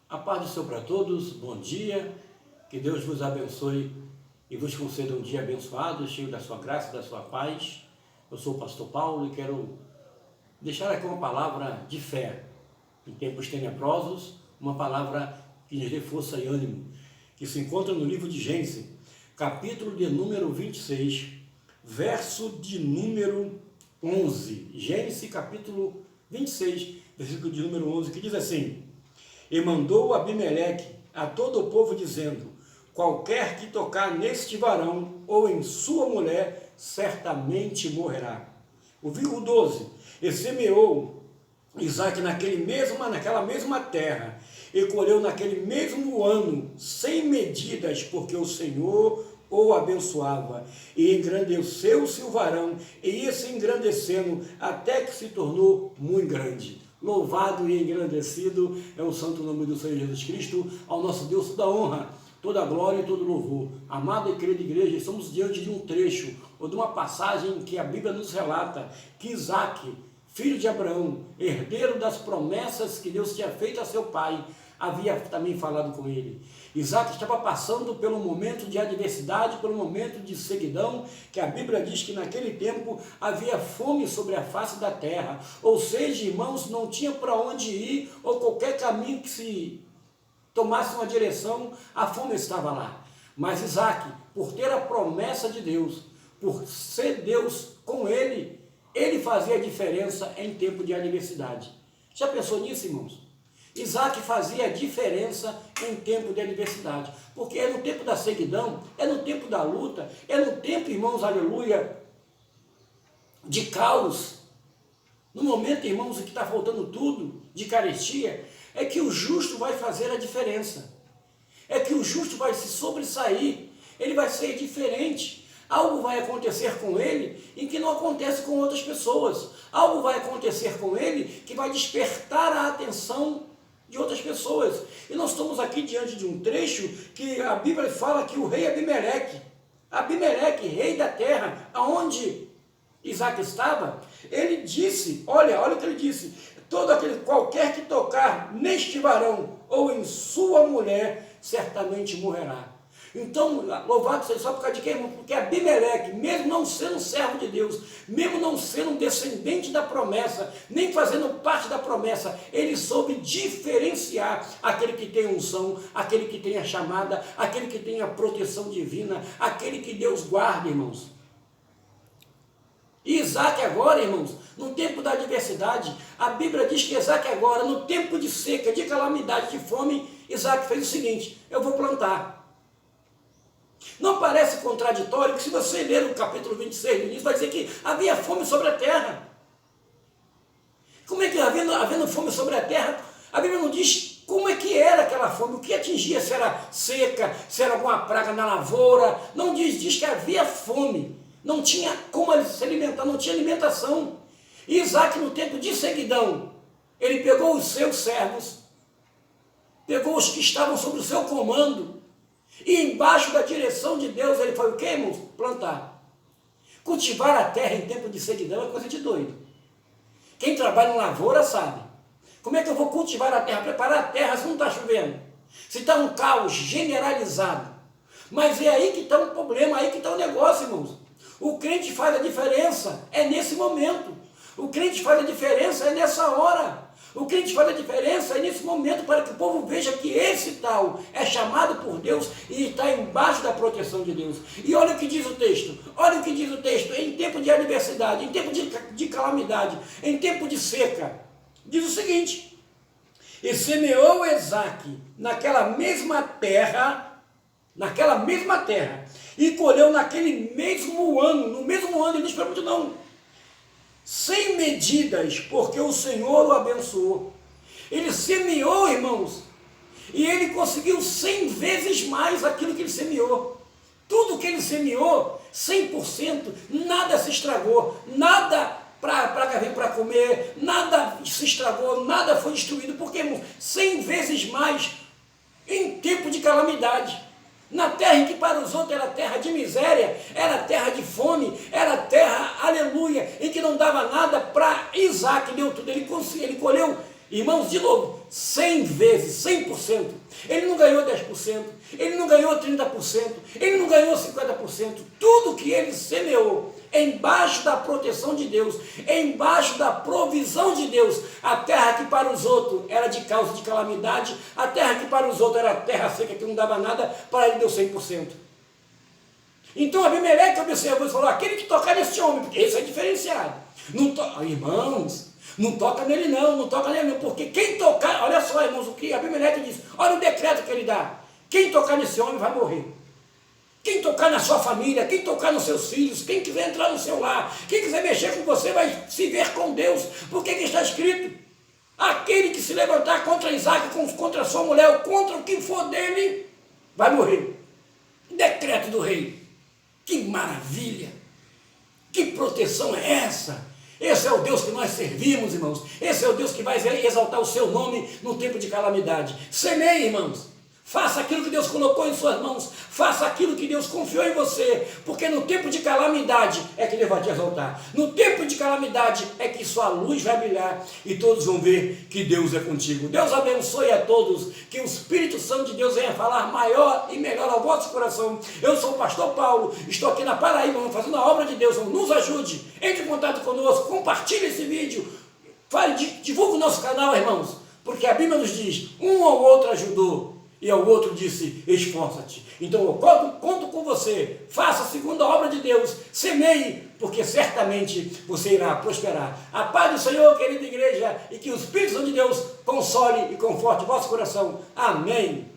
A paz do Senhor para todos, bom dia, que Deus vos abençoe e vos conceda um dia abençoado, cheio da sua graça, da sua paz. Eu sou o pastor Paulo e quero deixar aqui uma palavra de fé em tempos tenebrosos, uma palavra que nos dê força e ânimo, que se encontra no livro de Gênesis, capítulo de número 26, verso de número 11. Gênesis capítulo 26, versículo de número 11, que diz assim: E mandou Abimeleque a todo o povo, dizendo: qualquer que tocar neste varão ou em sua mulher, certamente morrerá. O 12: E semeou Isaque naquela mesma terra, e colheu naquele mesmo ano, sem medidas, porque o Senhor o abençoava, e engrandeceu-se o varão, e ia se engrandecendo, até que se tornou muito grande. Louvado e engrandecido é o santo nome do Senhor Jesus Cristo, ao nosso Deus toda honra, toda glória e todo louvor. Amada e querida igreja, estamos diante de um trecho, ou de uma passagem que a Bíblia nos relata, que Isaque, filho de Abraão, herdeiro das promessas que Deus tinha feito a seu pai, havia também falado com ele. Isaque estava passando pelo momento de adversidade, pelo momento de sequidão, que a Bíblia diz que naquele tempo havia fome sobre a face da terra, ou seja, irmãos, não tinha para onde ir, ou qualquer caminho que se tomasse uma direção, a fome estava lá. Mas Isaque, por ter a promessa de Deus, por ser Deus com ele, ele fazia a diferença em tempo de adversidade. Já pensou nisso, irmãos? Isaque fazia a diferença em tempo de adversidade, porque é no tempo da sequidão, é no tempo da luta, é no tempo, irmãos, aleluia, de caos, no momento, irmãos, em que está faltando tudo, de carestia, é que o justo vai fazer a diferença, é que o justo vai se sobressair, ele vai ser diferente. Algo vai acontecer com ele em que não acontece com outras pessoas, algo vai acontecer com ele que vai despertar a atenção de outras pessoas. E nós estamos aqui diante de um trecho que a Bíblia fala que o rei Abimeleque, rei da terra, aonde Isaque estava, ele disse, olha o que ele disse: qualquer que tocar neste varão ou em sua mulher, certamente morrerá. Então, louvado seja, só por causa de quê, irmão? Porque Abimeleque, mesmo não sendo servo de Deus, mesmo não sendo um descendente da promessa, nem fazendo parte da promessa, ele soube diferenciar aquele que tem unção, aquele que tem a chamada, aquele que tem a proteção divina, aquele que Deus guarda, irmãos. E Isaque agora, irmãos, no tempo da adversidade, a Bíblia diz que Isaque agora, no tempo de seca, de calamidade, de fome, Isaque fez o seguinte: eu vou plantar. Não parece contraditório que, se você ler o capítulo 26 do início, vai dizer que havia fome sobre a terra. Como é que havendo fome sobre a terra, a Bíblia não diz como é que era aquela fome, o que atingia, se era seca, se era alguma praga na lavoura, não diz que havia fome, não tinha como se alimentar, não tinha alimentação. E Isaque, no tempo de sequidão, ele pegou os seus servos, pegou os que estavam sob o seu comando, e embaixo da direção de Deus, ele foi o quê, irmãos? Plantar. Cultivar a terra em tempo de sequidão é coisa de doido. Quem trabalha em lavoura sabe. Como é que eu vou cultivar a terra, preparar a terra se não está chovendo? Se está um caos generalizado. Mas é aí que está o problema, aí que está o negócio, irmãos. O crente faz a diferença, é nesse momento. O crente faz a diferença, é nessa hora. O crente faz a diferença é nesse momento, para que o povo veja que esse tal é chamado por Deus e está embaixo da proteção de Deus. E olha o que diz o texto, em tempo de adversidade, em tempo de calamidade, em tempo de seca, diz o seguinte: e semeou Isaque naquela mesma terra, e colheu naquele mesmo ano, no mesmo ano, ele não esperou muito não, sem medidas, porque o Senhor o abençoou. Ele semeou, irmãos, e ele conseguiu 100 vezes mais aquilo que ele semeou. Tudo que ele semeou, 100%, nada se estragou, nada praga veio para comer, nada se estragou, nada foi destruído, porque, irmãos, 100 vezes mais em tempo de calamidade. Na terra em que para os outros era terra de miséria, era terra de fome, era terra, aleluia, em que não dava nada, para Isaque deu tudo. Ele colheu Irmãos, de novo, 100 vezes, 100%. Ele não ganhou 10%, ele não ganhou 30%, ele não ganhou 50%. Tudo que ele semeou, embaixo da proteção de Deus, embaixo da provisão de Deus, a terra que para os outros era de causa de calamidade, a terra que para os outros era terra seca que não dava nada, para ele deu 100%. Então Abimeleque observou e falou, aquele que tocar nesse homem, porque esse é diferenciado. Irmãos, não toca nele não toca nele não, porque quem tocar, olha só irmãos, o que Abimeleque diz, olha o decreto que ele dá, quem tocar nesse homem vai morrer. Quem tocar na sua família, quem tocar nos seus filhos, quem quiser entrar no seu lar, quem quiser mexer com você vai se ver com Deus, porque que está escrito, aquele que se levantar contra Isaac, contra sua mulher, ou contra o que for dele, vai morrer. Decreto do rei. Que maravilha! Que proteção é essa? Esse é o Deus que nós servimos, irmãos. Esse é o Deus que vai exaltar o seu nome no tempo de calamidade. Semeie, irmãos. Faça aquilo que Deus colocou em suas mãos. Faça aquilo que Deus confiou em você. Porque no tempo de calamidade é que Ele vai te exaltar. No tempo de calamidade é que sua luz vai brilhar e todos vão ver que Deus é contigo. Deus abençoe a todos. Que o Espírito Santo de Deus venha falar maior e melhor ao vosso coração. Eu sou o pastor Paulo. Estou aqui na Paraíba fazendo a obra de Deus. Nos ajude. Entre em contato conosco. Compartilhe esse vídeo. Divulgue o nosso canal, irmãos. Porque a Bíblia nos diz, um ou outro ajudou. E ao outro disse, esforça-te. Então eu conto com você, faça segundo a obra de Deus, semeie, porque certamente você irá prosperar. A paz do Senhor, querida igreja, e que o Espírito Santo de Deus console e conforte o vosso coração. Amém.